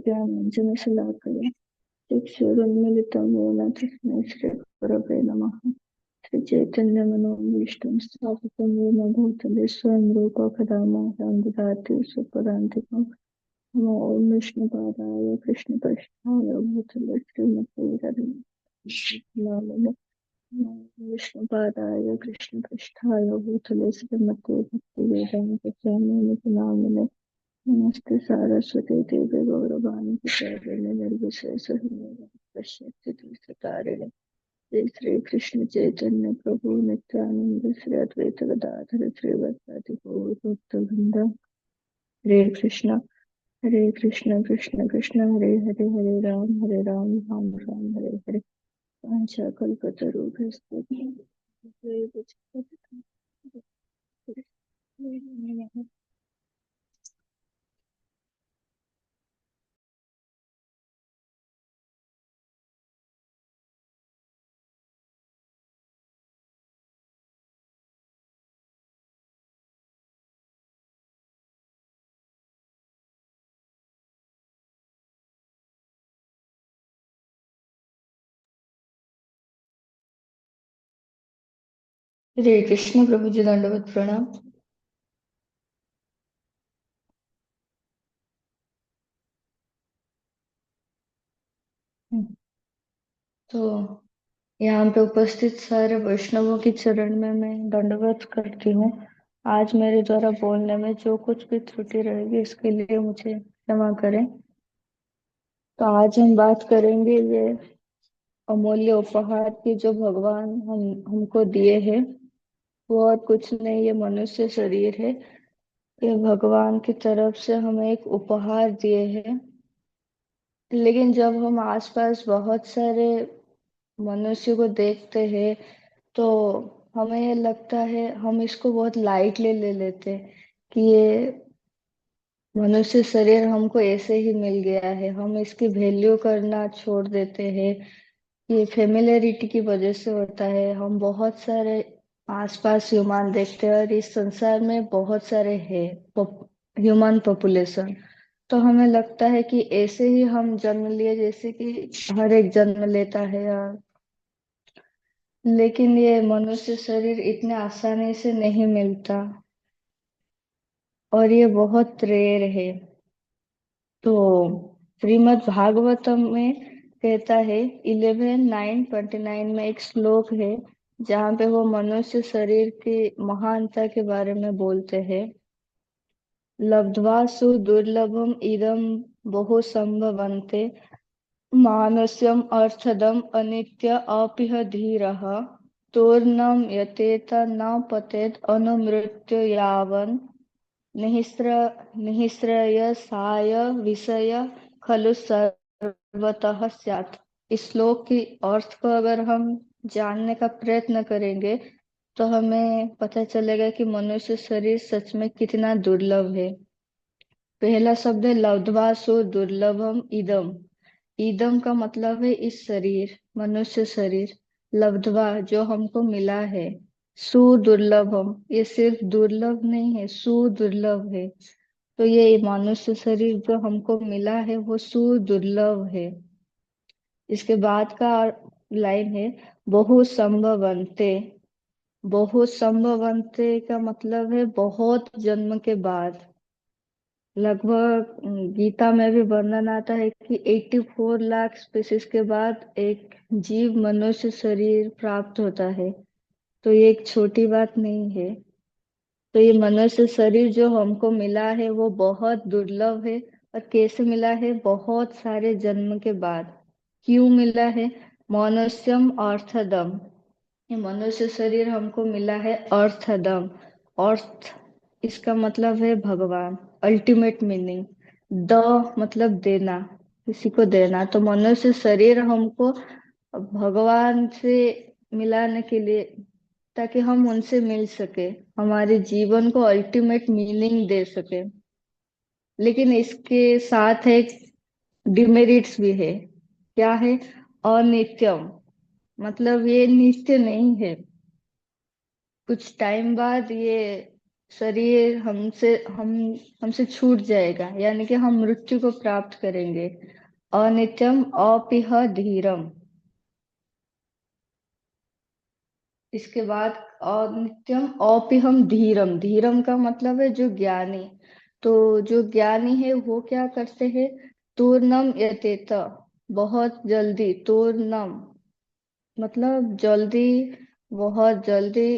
ज्ञानञ्जनशलाकया चक्षुरुन्मीलितं येन तस्मै श्रीगुरवे नमः। श्रीचैतन्यमनोभीष्टं स्थापितं येन भूतले स्वयं रूप कदा मह्यं ददाति स्वपदान्तिकम्। नमो ॐ विष्णुपादाय कृष्णपृष्ठाय भूतले श्रीमते रविन्द्रनामिने। नमो विष्णुपादाय कृष्णपृष्ठाय भूतले श्रीमते भक्तिवेदान्तस्वामिनिति नामिने। नमस्ते सारस्वती देवी गौरवाणी प्रचारिणे निर्विशेषशून्यवादी पश्यन्ति जय श्री कृष्ण चैतन्य प्रभु नित्यानंद श्री अद्वैत गदाधर श्रीवासादि गौर भक्तवृंद। हरे कृष्ण कृष्ण कृष्ण हरे हरे हरे राम राम राम हरे हरे। वाञ्छाकल्पतरुभ्यश्च हरे कृष्ण प्रभु जी दंडवत प्रणाम। तो यहाँ पे उपस्थित सारे वैष्णवों की चरण में मैं दंडवत करती हूँ। आज मेरे द्वारा बोलने में जो कुछ भी त्रुटि रहेगी इसके लिए मुझे क्षमा करें। तो आज हम बात करेंगे ये अमूल्य उपहार की जो भगवान हमको दिए हैं। वो और कुछ नहीं, ये मनुष्य शरीर है। ये भगवान की तरफ से हमें एक उपहार दिए हैं। लेकिन जब हम आसपास बहुत सारे मनुष्य को देखते हैं तो हमें ये लगता है, हम इसको बहुत लाइटली ले लेते हैं कि ये मनुष्य शरीर हमको ऐसे ही मिल गया है। हम इसकी वैल्यू करना छोड़ देते हैं। ये फेमिलियरिटी की वजह से होता है। हम बहुत सारे आसपास ह्यूमन देखते हैं और इस संसार में बहुत सारे हैं ह्यूमन पॉपुलेशन। तो हमें लगता है कि ऐसे ही हम जन्म लिए जैसे कि हर एक जन्म लेता है। और लेकिन ये मनुष्य शरीर इतने आसानी से नहीं मिलता और ये बहुत रेयर है। तो श्रीमद् भागवतम में कहता है 11:9-29 में एक श्लोक है जहाँ पे वो मनुष्य शरीर की महानता के बारे में बोलते हैं। लब्ध्वा सुदुर्लभम इदं बहु संभवन्ते मानुष्यम अर्थदम अनित्य अपिह धीरः तोर्णम यतेत न पतेत अनुमृत्यु यावन् निःस्र निःश्रेयसाय विषय खलु सर्वतः स्यात्। इस श्लोक की अर्थ को अगर हम जानने का प्रयत्न करेंगे तो हमें पता चलेगा कि मनुष्य शरीर सच में कितना दुर्लभ है। पहला शब्द है लब्ध्वा सु दुर्लभम इदम। इदम का मतलब है इस शरीर, मनुष्य शरीर। लब्ध्वा जो हमको मिला है। सुदुर्लभम ये सिर्फ दुर्लभ नहीं है, सुदुर्लभ है। तो ये मनुष्य शरीर जो हमको मिला है वो सुदुर्लभ है। इसके बाद का लाइन है बहु संभवन्ते। बहु संभवन्ते का मतलब है बहुत जन्म के बाद। लगभग गीता में भी वर्णन आता है कि 84 लाख स्पीसीज के बाद एक जीव मनुष्य शरीर प्राप्त होता है। तो ये एक छोटी बात नहीं है। तो ये मनुष्य शरीर जो हमको मिला है वो बहुत दुर्लभ है। और कैसे मिला है? बहुत सारे जन्म के बाद। क्यों मिला है? मनुष्यम अर्थदम। ये मनुष्य शरीर हमको मिला है अर्थदम। अर्थ इसका मतलब है भगवान, अल्टीमेट मीनिंग। द मतलब देना, किसी को देना। तो मनुष्य शरीर हमको भगवान से मिलाने के लिए, ताकि हम उनसे मिल सके, हमारे जीवन को अल्टीमेट मीनिंग दे सके। लेकिन इसके साथ एक डिमेरिट्स भी है। क्या है? अनित्यम, मतलब ये नित्य नहीं है। कुछ टाइम बाद ये शरीर हमसे छूट जाएगा, यानी कि हम मृत्यु को प्राप्त करेंगे। अनित्यम अपिह धीरम। इसके बाद अनित्यम अपिहम धीरम। धीरम का मतलब है जो ज्ञानी। तो जो ज्ञानी है वो क्या करते हैं? तूर्णम यतेत। बहुत जल्दी। तूर्णम मतलब जल्दी, बहुत जल्दी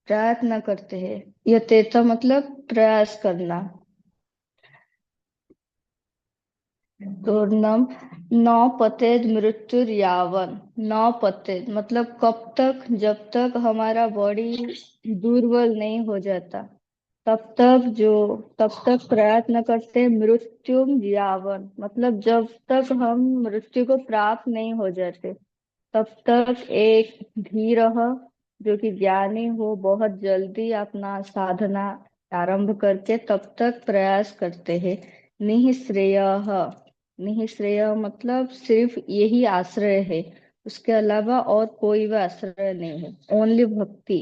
प्रयत्न करते हैं। यतेत मतलब प्रयास करना। तूर्णम नौ पतेद मृत्युर यावन। नौ पतेद मतलब कब तक? जब तक हमारा बॉडी दुर्बल नहीं हो जाता, तब तक जो तब तक प्रयत्न करते हैं। मृत्युम यावन मतलब जब तक हम मृत्यु को प्राप्त नहीं हो जाते, तब तक एक धीर जो कि ज्ञानी हो बहुत जल्दी अपना साधना आरंभ करके तब तक प्रयास करते हैं। निःश्रेय। निःश्रेय मतलब सिर्फ यही आश्रय है, उसके अलावा और कोई भी आश्रय नहीं है। ओनली भक्ति,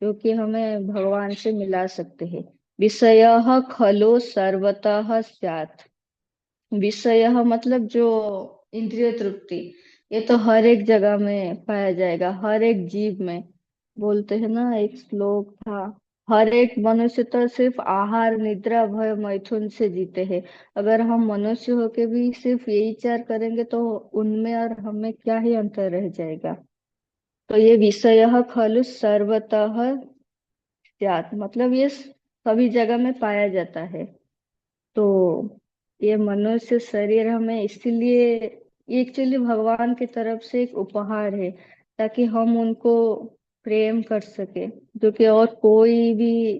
जो कि हमें भगवान से मिला सकते हैं। विषय खलो सर्वतः स्यात्। विषय मतलब जो इंद्रिय तृप्ति, ये तो हर एक जगह में पाया जाएगा, हर एक जीव में। बोलते हैं ना, एक श्लोक था, हर एक मनुष्य तो सिर्फ आहार निद्रा भय मैथुन से जीते हैं। अगर हम मनुष्य होके भी सिर्फ यही चार करेंगे तो उनमें और हमें क्या ही अंतर रह जाएगा। तो ये विषय खलु सर्वतः स्यात् मतलब ये सभी जगह में पाया जाता है। तो ये मनुष्य शरीर हमें इसीलिए, ये एक्चुअली भगवान की तरफ से एक उपहार है, ताकि हम उनको प्रेम कर सके, जो कि और कोई भी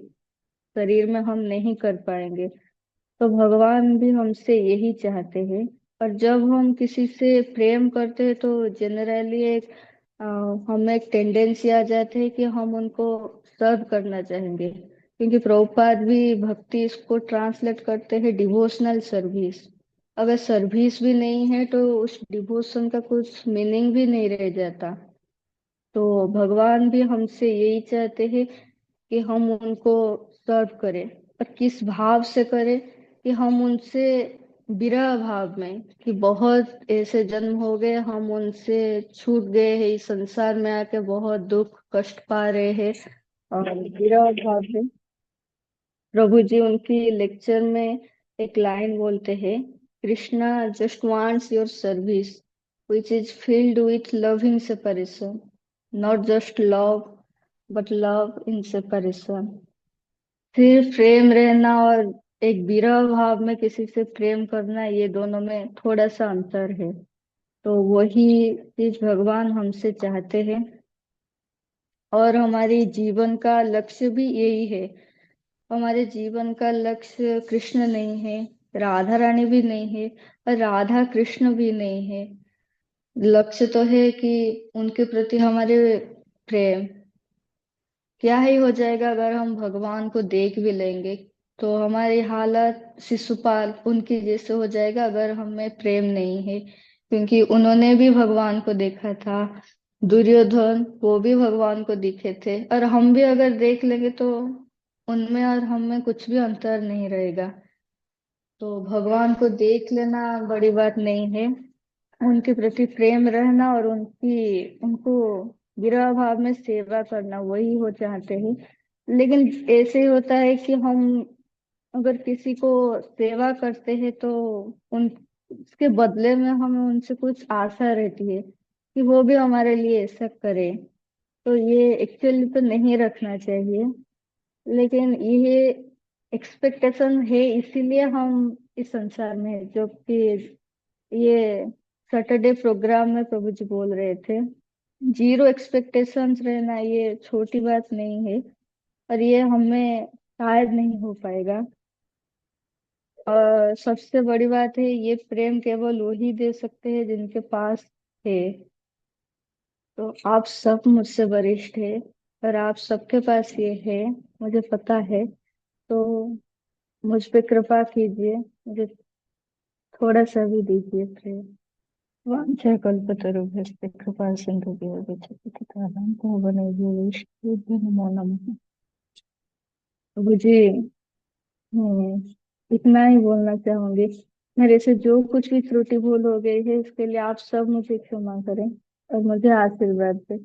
शरीर में हम नहीं कर पाएंगे। तो भगवान भी हमसे यही चाहते हैं। और जब हम किसी से प्रेम करते हैं तो जनरली एक अ, हमें एक टेंडेंसी आ जाती है कि हम उनको सर्व करना चाहेंगे, क्योंकि प्रभुपाद भी भक्ति इसको ट्रांसलेट करते हैं डिवोशनल सर्विस। अगर सर्विस भी नहीं है तो उस डिवोशन का कुछ मीनिंग भी नहीं रह जाता। तो भगवान भी हमसे यही चाहते हैं कि हम उनको सर्व करें। और किस भाव से करें? कि हम उनसे विरह भाव में, कि बहुत ऐसे जन्म हो गए हम उनसे छूट गए हैं, इस संसार में आके बहुत दुख कष्ट पा रहे हैं। और विरह भाव में प्रभु जी उनकी लेक्चर में एक लाइन बोलते हैं, Krishna just wants your service which is filled with loving separation, not just love but love in separation. फिर प्रेम रहना और एक विरह भाव में किसी से प्रेम करना, ये दोनों में थोड़ा सा अंतर है। तो वही चीज भगवान हमसे चाहते हैं। और हमारी जीवन का लक्ष्य भी यही है। हमारे जीवन का लक्ष्य कृष्ण नहीं है, राधा रानी भी नहीं है, और राधा कृष्ण भी नहीं है। लक्ष्य तो है कि उनके प्रति हमारे प्रेम। क्या ही हो जाएगा अगर हम भगवान को देख भी लेंगे, तो हमारी हालत शिशुपाल उनकी जैसे हो जाएगा अगर हमें प्रेम नहीं है, क्योंकि उन्होंने भी भगवान को देखा था। दुर्योधन वो भी भगवान को दिखे थे, और हम भी अगर देख लेंगे तो उनमें और हम में कुछ भी अंतर नहीं रहेगा। तो भगवान को देख लेना बड़ी बात नहीं है, उनके प्रति प्रेम रहना और उनको विरह भाव में सेवा करना, वही हो चाहते हैं। लेकिन ऐसे ही होता है कि हम अगर किसी को सेवा करते हैं तो उन उसके बदले में हमें उनसे कुछ आशा रहती है कि वो भी हमारे लिए ऐसा करे। तो ये एक्चुअली तो नहीं रखना चाहिए। लेकिन ये एक्सपेक्टेशन है, इसीलिए हम इस संसार में हैं, जो कि ये सैटरडे प्रोग्राम में प्रभु जी बोल रहे थे। जीरो एक्सपेक्टेशंस रहना ये छोटी बात नहीं है, और ये हमें शायद नहीं हो पाएगा। और सबसे बड़ी बात है, ये प्रेम केवल वही दे सकते हैं जिनके पास है। तो आप सब मुझसे वरिष्ठ है, और आप सबके पास ये है, मुझे पता है। तो मुझ पे कृपा कीजिए, मुझे थोड़ा सा भी दीजिए प्रेम। वाञ्छा कल्पतरुभ्यश्च कृपा सिन्धुभ्यो गच्छति तथा को बने नमो नमः। मुझे इतना ही बोलना चाहूंगी। मेरे से जो कुछ भी त्रुटि भूल हो गई है इसके लिए आप सब मुझे क्षमा करें और मुझे आशीर्वाद दें।